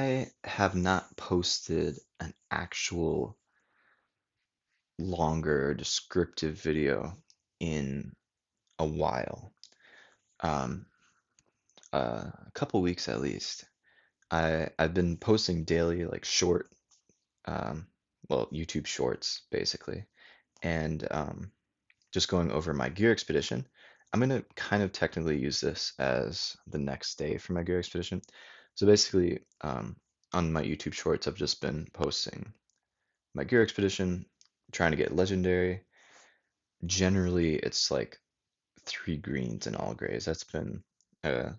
I have not posted an actual longer descriptive video in a while. Um, a couple weeks at least. I've been posting daily, like short, um, well, YouTube shorts basically, and just going over my gear expedition. I'm gonna kind of technically use this as the next day for my gear expedition. So basically, on my YouTube shorts, I've just been posting my gear expedition, trying to get legendary. Generally, it's like three greens and all grays. That's been a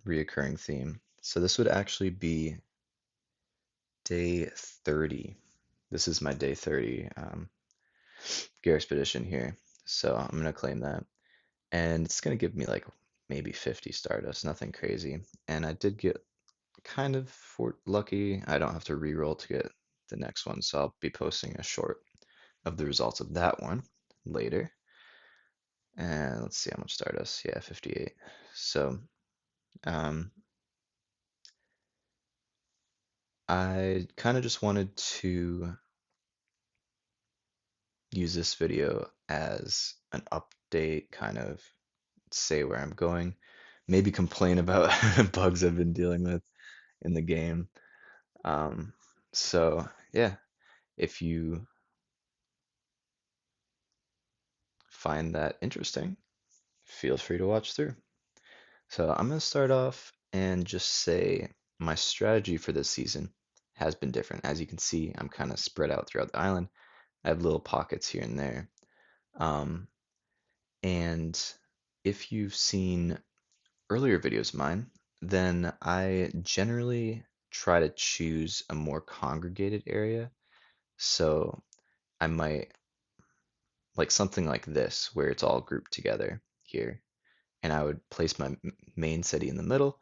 reoccurring theme. So this would actually be day 30. This is my day 30 gear expedition here. So I'm gonna claim that. And it's gonna give me like maybe 50 Stardust, nothing crazy. And I did get kind of lucky. I don't have to reroll to get the next one, so I'll be posting a short of the results of that one later. And let's see how much Stardust. Yeah, 58. So, um, I kind of just wanted to use this video as an update, kind of say where I'm going, maybe complain about bugs I've been dealing with in the game. Um, so yeah, if you find that interesting, feel free to watch through. So I'm going to start off and just say my strategy for this season has been different. As you can see, I'm kind of spread out throughout the island. I have little pockets here and there. Um, and if you've seen earlier videos of mine, then I generally try to choose a more congregated area. So I might like something like this, where it's all grouped together here. And I would place my main city in the middle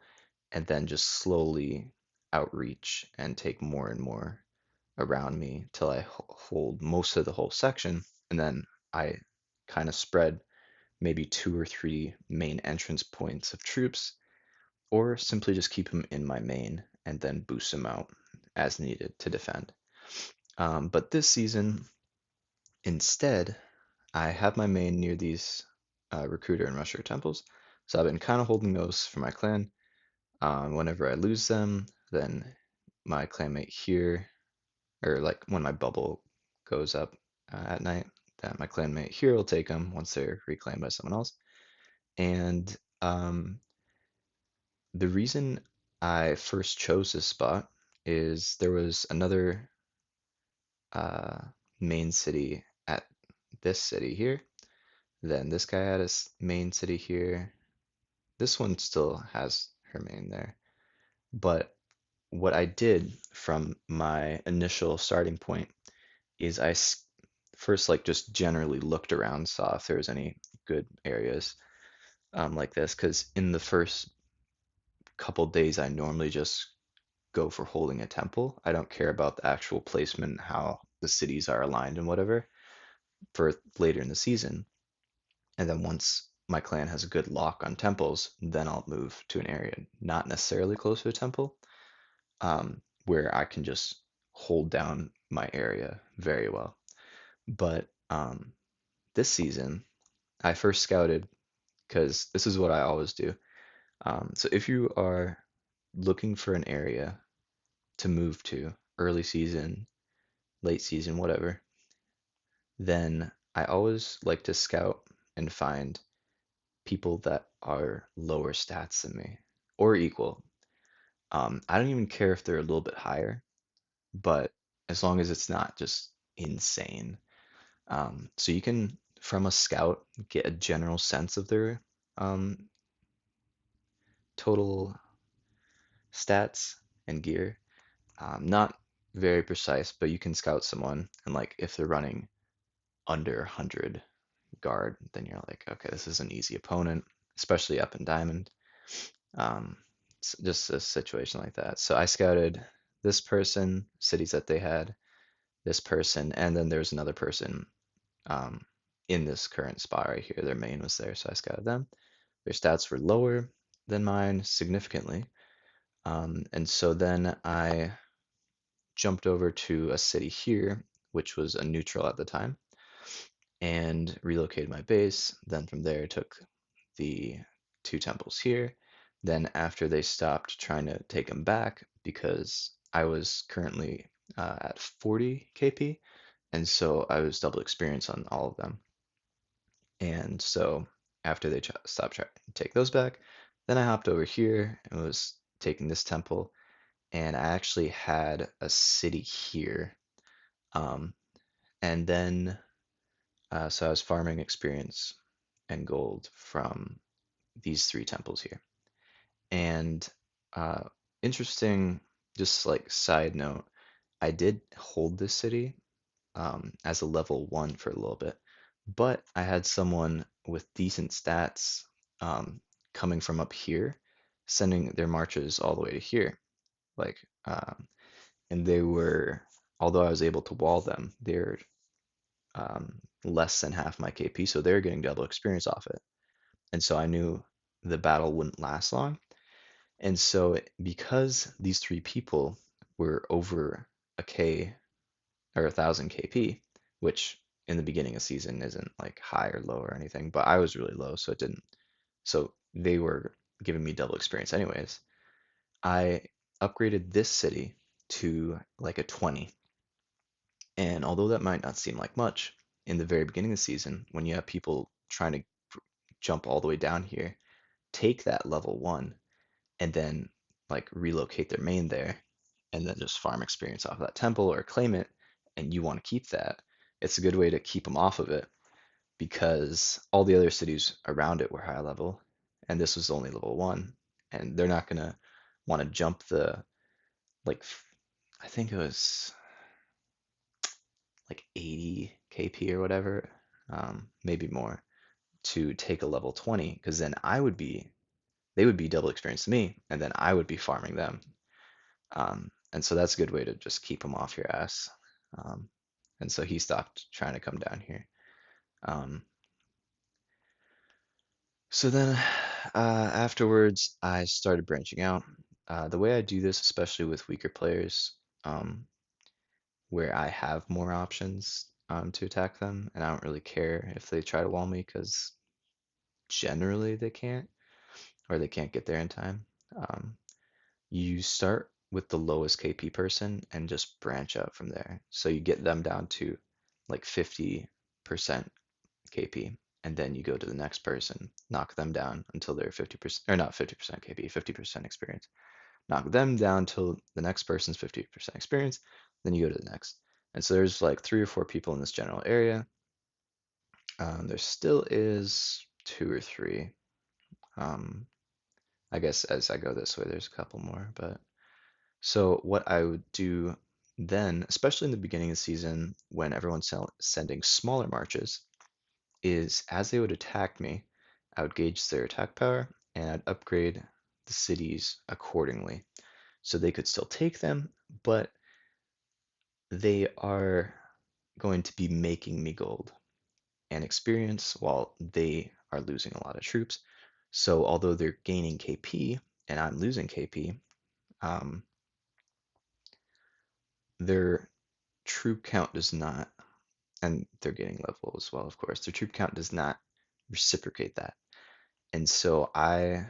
and then just slowly outreach and take more and more around me till I hold most of the whole section. And then I kind of spread maybe two or three main entrance points of troops, or simply just keep them in my main and then boost them out as needed to defend. But this season, instead, I have my main near these recruiter and rusher temples. So I've been kind of holding those for my clan. Whenever I lose them, then my clanmate here, or like when my bubble goes up at night, then my clanmate here will take them once they're reclaimed by someone else. And the reason I first chose this spot is there was another uh, main city at this city here. Then this guy had his main city here. This one still has her main there. But what I did from my initial starting point is first like just generally looked around, saw if there was any good areas like this, because in the first couple days I normally just go for holding a temple. I don't care about the actual placement, how the cities are aligned and whatever for later in the season. And then once my clan has a good lock on temples, then I'll move to an area not necessarily close to a temple, where I can just hold down my area very well. But this season, I first scouted because this is what I always do. So if you are looking for an area to move to, early season, late season, whatever, then I always like to scout and find people that are lower stats than me or equal. I don't even care if they're a little bit higher, but as long as it's not just insane. So you can, from a scout, get a general sense of their um, total stats and gear. Not very precise, but you can scout someone, and like if they're running under 100 guard, then you're like, okay, this is an easy opponent, especially up in diamond. Um, just a situation like that. So I scouted this person, cities that they had, this person, and then there's another person um, in this current spot right here. Their main was there, so I scouted them. Their stats were lower than mine significantly, And so then I jumped over to a city here, which was a neutral at the time, and relocated my base. Then from there, took the two temples here. Then after they stopped trying to take them back, because I was currently at 40 KP, and so I was double experience on all of them. And so after they stopped trying to take those back, then I hopped over here and was taking this temple, and I actually had a city here. Um, and then so I was farming experience and gold from these three temples here. And uh, interesting, just like side note, I did hold this city as a level one for a little bit, but I had someone with decent stats um, coming from up here, sending their marches all the way to here. Like, and they were, although I was able to wall them, they're less than half my KP, so they're getting double experience off it. And so I knew the battle wouldn't last long. And so because these three people were over a K or 1,000 KP, which in the beginning of season isn't like high or low or anything, but I was really low, so it didn't. So they were giving me double experience anyways. I upgraded this city to like a 20. And although that might not seem like much in the very beginning of the season, when you have people trying to jump all the way down here, take that level one and then like relocate their main there and then just farm experience off of that temple or claim it and you want to keep that, it's a good way to keep them off of it because all the other cities around it were high level and this was only level one and they're not gonna want to jump the like I think it was like 80 KP or whatever, maybe more to take a level 20 because then they would be double experienced to me and then I would be farming them. And so that's a good way to just keep him off your ass. Um, and so he stopped trying to come down here. Um, so then afterwards, I started branching out. The way I do this, especially with weaker players, um, where I have more options to attack them, and I don't really care if they try to wall me because generally they can't, or they can't get there in time. Um, you start with the lowest KP person and just branch out from there. So you get them down to like 50% KP, and then you go to the next person, knock them down until they're 50%, or not 50% KP, 50% experience. Knock them down till the next person's 50% experience, then you go to the next. And so there's like three or four people in this general area. There still is two or three. Um, I guess as I go this way, there's a couple more, but so what I would do then, especially in the beginning of the season when everyone's sending smaller marches, is as they would attack me, I would gauge their attack power and I'd upgrade the cities accordingly. So they could still take them, but they are going to be making me gold and experience while they are losing a lot of troops. So although they're gaining KP and I'm losing KP, um, their troop count does not, and they're getting level as well, of course. Their troop count does not reciprocate that. And so I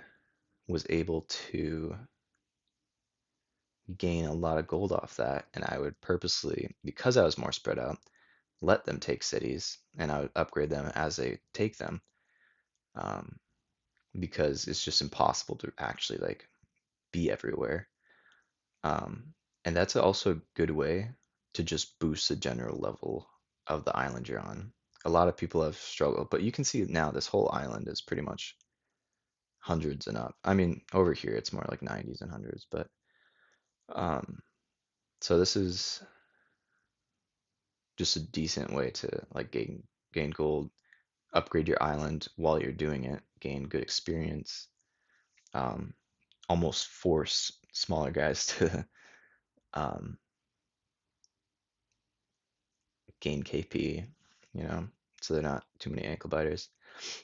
was able to gain a lot of gold off that. And I would purposely, because I was more spread out, let them take cities and I would upgrade them as they take them. Um, because it's just impossible to actually like be everywhere. Um, and that's also a good way to just boost the general level of the island you're on. A lot of people have struggled, but you can see now this whole island is pretty much hundreds and up. I mean, over here it's more like 90s and hundreds, but um, so this is just a decent way to like gain gold, upgrade your island while you're doing it, gain good experience, um, almost force smaller guys to um, gain KP, so they're not too many ankle biters.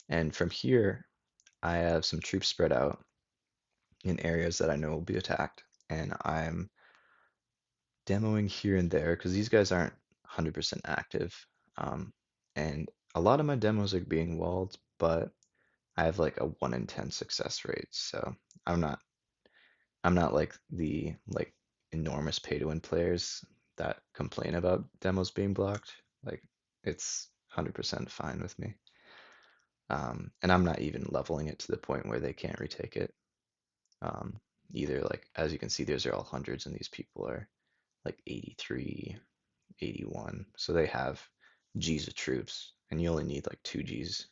And from here, I have some troops spread out, in areas that I know will be attacked, and I'm demoing here and there because these guys aren't 100% active. Um, and a lot of my demos are being walled, but I have like a 1 in 10 success rate, so I'm not I'm not like the like enormous pay to win players that complain about demos being blocked. Like it's 100% fine with me. And I'm not even leveling it to the point where they can't retake it. Um, either like as you can see, these are all hundreds, and these people are like 83, 81. So they have G's of troops, and you only need like 2 G's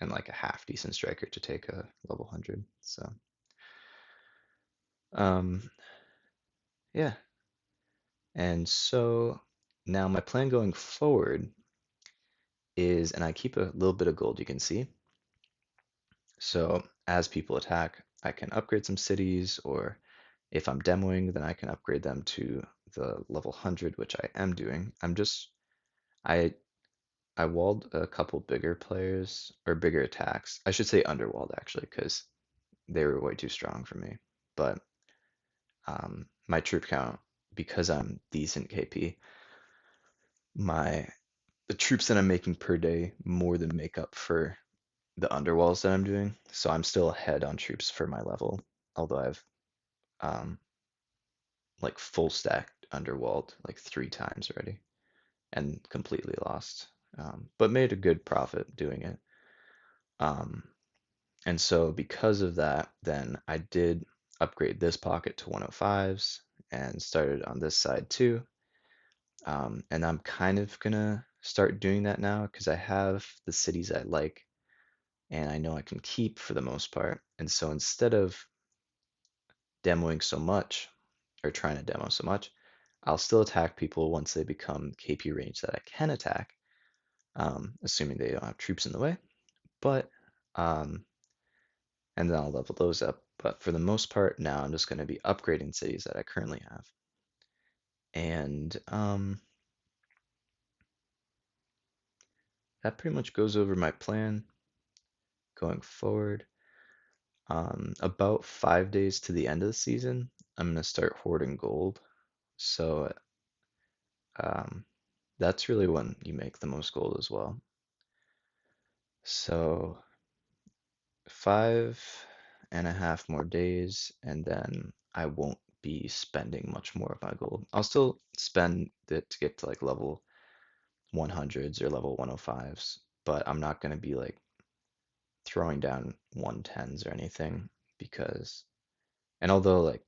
and like a half decent striker to take a level 100. So um, yeah. And so now my plan going forward is, and I keep a little bit of gold, you can see. So as people attack, I can upgrade some cities, or if I'm demoing, then I can upgrade them to the level 100, which I am doing. I I walled a couple bigger players or bigger attacks. I should say underwalled actually, because they were way too strong for me. But my troop count, because I'm decent KP, my the troops that I'm making per day more than make up for the underwalls that I'm doing. So I'm still ahead on troops for my level, although I've um, like full stacked underwalled like 3 times already and completely lost, but made a good profit doing it. Um, and so because of that, then I did upgrade this pocket to 105s and started on this side too. And I'm kind of gonna start doing that now because I have the cities I like and I know I can keep for the most part. And so instead of demoing so much or trying to demo so much, I'll still attack people once they become KP range that I can attack, assuming they don't have troops in the way. But um, and then I'll level those up. But for the most part, now I'm just going to be upgrading cities that I currently have. And that pretty much goes over my plan going forward. About 5 days to the end of the season, I'm going to start hoarding gold. So um, that's really when you make the most gold as well. So 5.5 more days, and then I won't be spending much more of my gold. I'll still spend it to get to like level 100s or level 105s, but I'm not going to be like throwing down 110s or anything because, and although like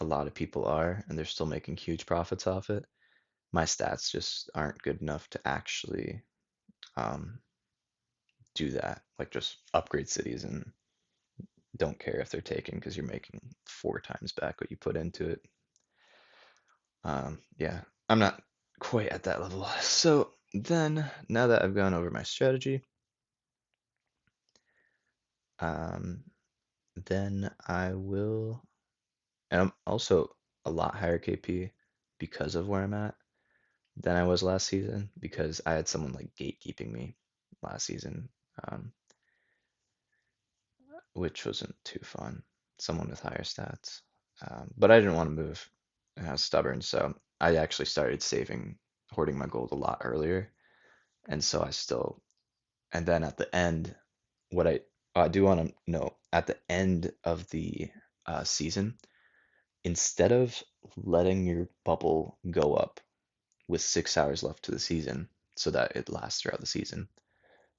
a lot of people are and they're still making huge profits off it, my stats just aren't good enough to actually um, do that. Like just upgrade cities and don't care if they're taken because you're making 4 times back what you put into it. Yeah, I'm not quite at that level. So then, now that I've gone over my strategy, um, then I will, and I'm also a lot higher KP because of where I'm at than I was last season because I had someone like gatekeeping me last season, um, which wasn't too fun. Someone with higher stats. But I didn't want to move, and I was stubborn, so I actually started saving, hoarding my gold a lot earlier. And so I still, and then at the end, what I do want to know at the end of the season, instead of letting your bubble go up with 6 hours left to the season so that it lasts throughout the season,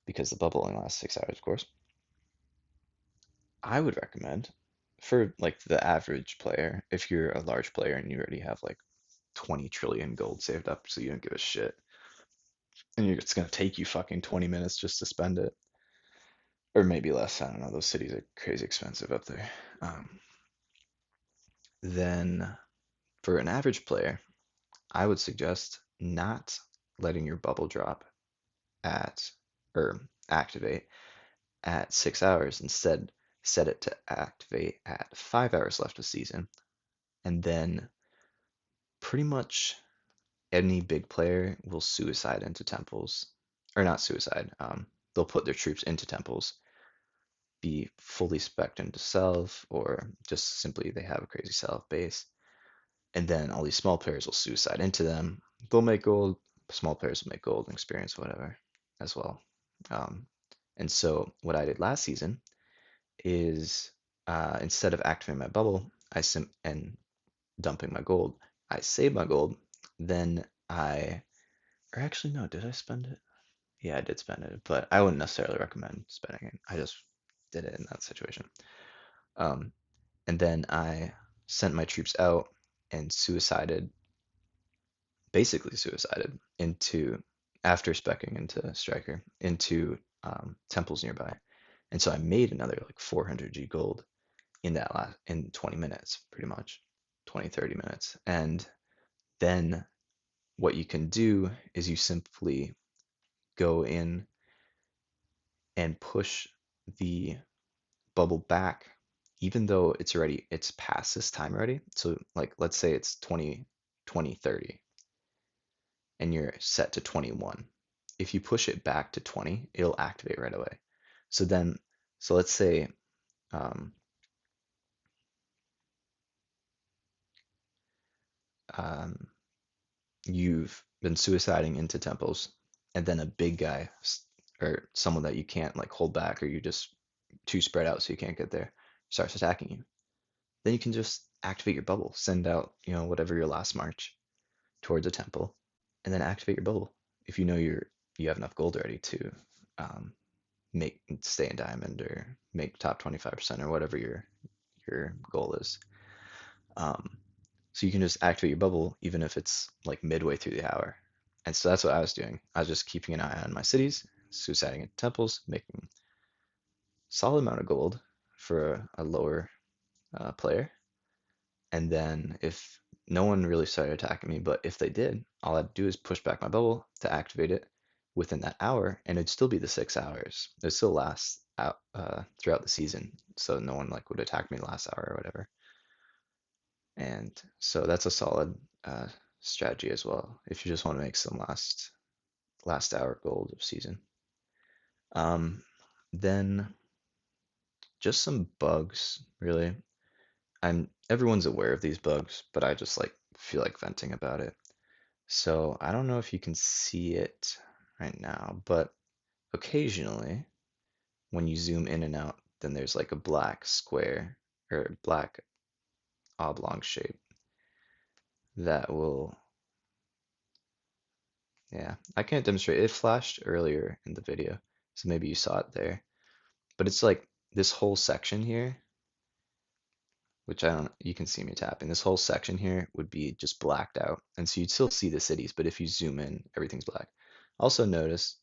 because the bubble only lasts 6 hours, of course, I would recommend for like the average player, if you're a large player and you already have like 20 trillion gold saved up, so you don't give a shit, and it's gonna take you fucking 20 minutes just to spend it, or maybe less. I don't know. Those cities are crazy expensive up there. Um, then for an average player, I would suggest not letting your bubble drop at or activate at 6 hours. Instead, set it to activate at 5 hours left of season, and then pretty much any big player will suicide into temples, or not suicide. They'll put their troops into temples be fully spec'd into Salve, or just simply they have a crazy Salve base. And then all these small players will suicide into them. They'll make gold, small players will make gold and experience, whatever, as well. Um, and so what I did last season is instead of activating my bubble, and dumping my gold, I saved my gold. Then or actually no, did I spend it? Yeah, I did spend it, but I wouldn't necessarily recommend spending it. I just did it in that situation. Um, and then I sent my troops out and basically suicided into, after specking into Striker, into temples nearby. And so I made another like 400 G gold in 20 minutes, pretty much 20, 30 minutes. And then what you can do is you simply go in and push the bubble back, even though it's past this time already. So like let's say it's 20, 20, 30, and you're set to 21. If you push it back to 20, it'll activate right away. So then, so let's say um, um, you've been suiciding into temples, and then a big guy or someone that you can't like hold back, or you just too spread out so you can't get there, starts attacking you. Then you can just activate your bubble, send out, whatever your last march towards a temple, and then activate your bubble if you know you have enough gold already to um, make stay in diamond or make top 25% or whatever your goal is. Um, so you can just activate your bubble even if it's like midway through the hour. And so that's what I was doing. I was just keeping an eye on my cities, suiciding into temples, making solid amount of gold for a lower player. And then if no one really started attacking me, but if they did, all I'd do is push back my bubble to activate it within that hour, and it'd still be the 6 hours. It'd still last out throughout the season, so no one like would attack me last hour or whatever. And so that's a solid strategy as well if you just want to make some last hour gold of season. Um, then just some bugs, really. Everyone's aware of these bugs, but I just like feel like venting about it. So I don't know if you can see it right now, but occasionally when you zoom in and out, then there's like a black square or black oblong shape that will, yeah, I can't demonstrate. It flashed earlier in the video, so maybe you saw it there. But it's like this whole section here, which I don't, you can see me tapping. This whole section here would be just blacked out. And so you'd still see the cities, but if you zoom in, everything's black. Also notice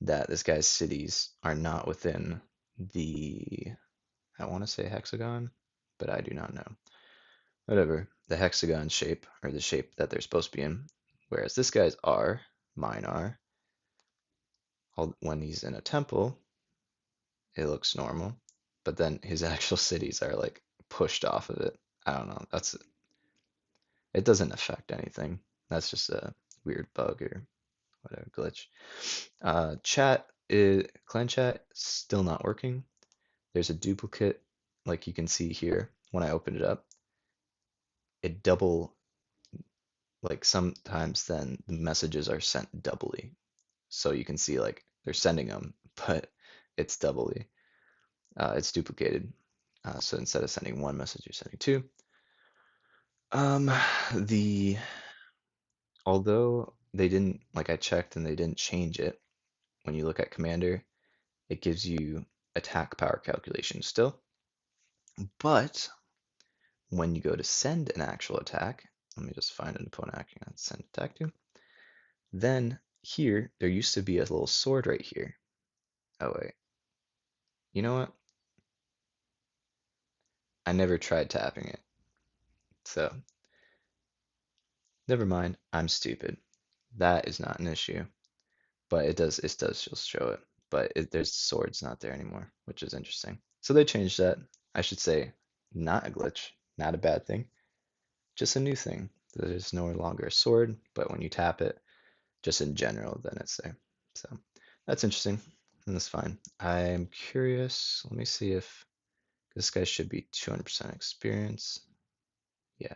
that this guy's cities are not within the, I want to say hexagon, but I do not know. Whatever, the hexagon shape, or the shape that they're supposed to be in. Whereas this guy's are, mine are. When he's in a temple, it looks normal, but then his actual cities are like pushed off of it. I don't know. It doesn't affect anything. That's just a weird bug or whatever glitch. Clan chat still not working. There's a duplicate, like you can see here. When I open it up, it double, like sometimes then the messages are sent doubly. So you can see like they're sending them, but it's doubly, it's duplicated. So instead of sending one message, you're sending two. Um, the Although they didn't, like I checked and they didn't change it, when you look at Commander, it gives you attack power calculation still. But when you go to send an actual attack, let me just find an opponent I can send attack to. Then here, there used to be a little sword right here. Oh wait, you know what? I never tried tapping it. So never mind, I'm stupid. That is not an issue. But it does just show it. But there's swords not there anymore, which is interesting. So they changed that. I should say, not a glitch, not a bad thing, just a new thing. There's no longer a sword, but when you tap it, just in general, then it's there. So that's interesting. That's fine. I'm curious. Let me see if this guy should be 200% experience. Yeah.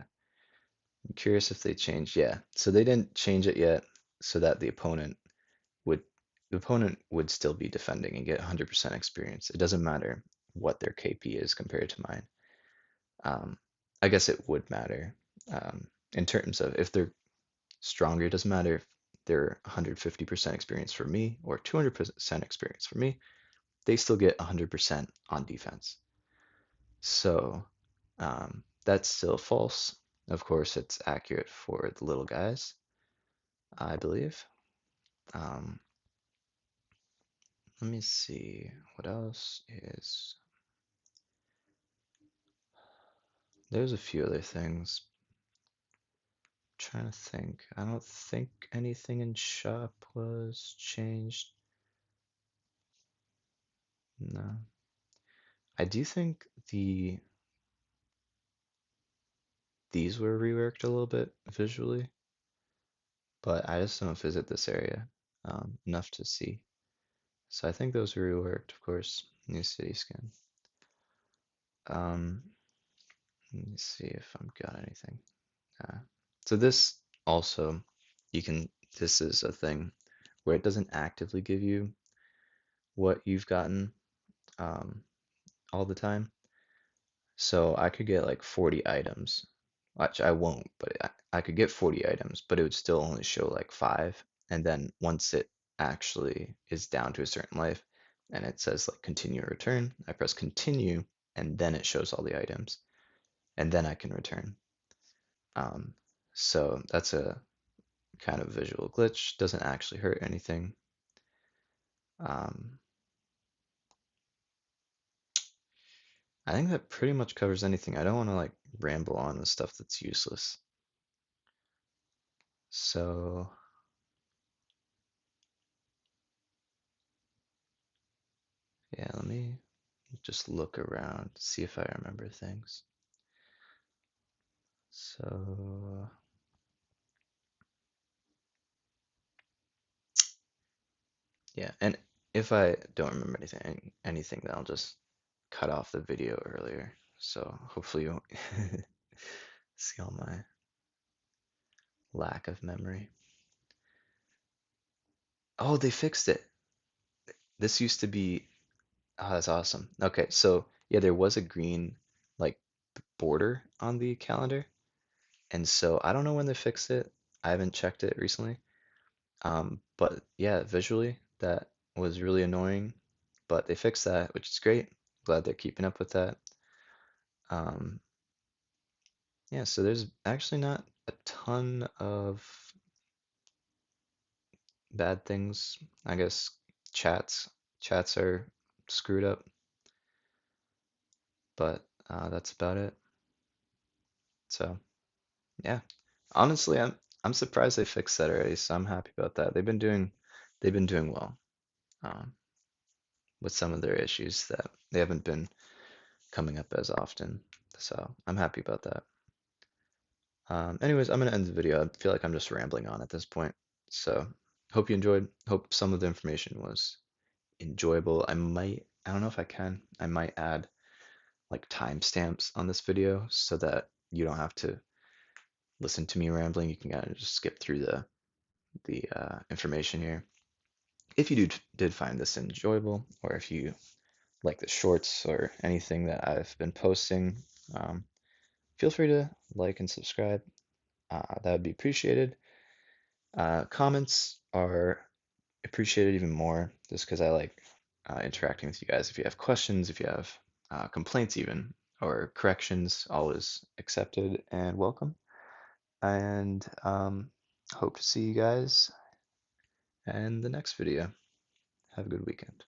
I'm curious if they changed. Yeah. So they didn't change it yet so that would the opponent would still be defending and get 100% experience. It doesn't matter what their KP is compared to mine. Um, I guess it would matter in terms of if they're stronger. It doesn't matter if they're 150% experience for me or 200% experience for me. They still get 100% on defense. So that's still false. Of course, it's accurate for the little guys, I believe. Um, let me see what else is. There's a few other things. Trying to think. I don't think anything in shop was changed. No. I do think these were reworked a little bit visually, but I just don't visit this area enough to see. So I think those were reworked, of course. New city skin. Um, Let me see if I've got anything. Uh, so this also, you can, this is a thing where it doesn't actively give you what you've gotten um, all the time. So I could get like 40 items. Actually, I won't, but I could get 40 items, but it would still only show like five. And then once it actually is down to a certain life and it says like continue or return, I press continue and then it shows all the items and then I can return. Um, so that's a kind of visual glitch, doesn't actually hurt anything. Um, I think that pretty much covers anything. I don't want to like ramble on the stuff that's useless. So yeah, let me just look around, see if I remember things. So yeah, and if I don't remember anything, then I'll just cut off the video earlier. So hopefully you won't see all my lack of memory. Oh, they fixed it. This used to be, oh, that's awesome. Okay, so yeah, there was a green like border on the calendar, and so I don't know when they fixed it. I haven't checked it recently. But yeah, visually that was really annoying, but they fixed that, which is great. Glad they're keeping up with that. Um, yeah, so there's actually not a ton of bad things. I guess chats chats are screwed up, but that's about it. So yeah, honestly, I'm surprised they fixed that already. So I'm happy about that. They've been doing well with some of their issues that they haven't been coming up as often. So I'm happy about that. Anyways, I'm gonna end the video. I feel like I'm just rambling on at this point. So hope you enjoyed. Hope some of the information was enjoyable. I don't know if I can. I might add like timestamps on this video so that you don't have to listen to me rambling. You can kind of just skip through the information here. If you did find this enjoyable, or if you like the shorts or anything that I've been posting, um, feel free to like and subscribe. That would be appreciated. Comments are appreciated even more just because I like interacting with you guys. If you have questions, if you have complaints, even, or corrections, always accepted and welcome. And hope to see you guys in the next video. Have a good weekend.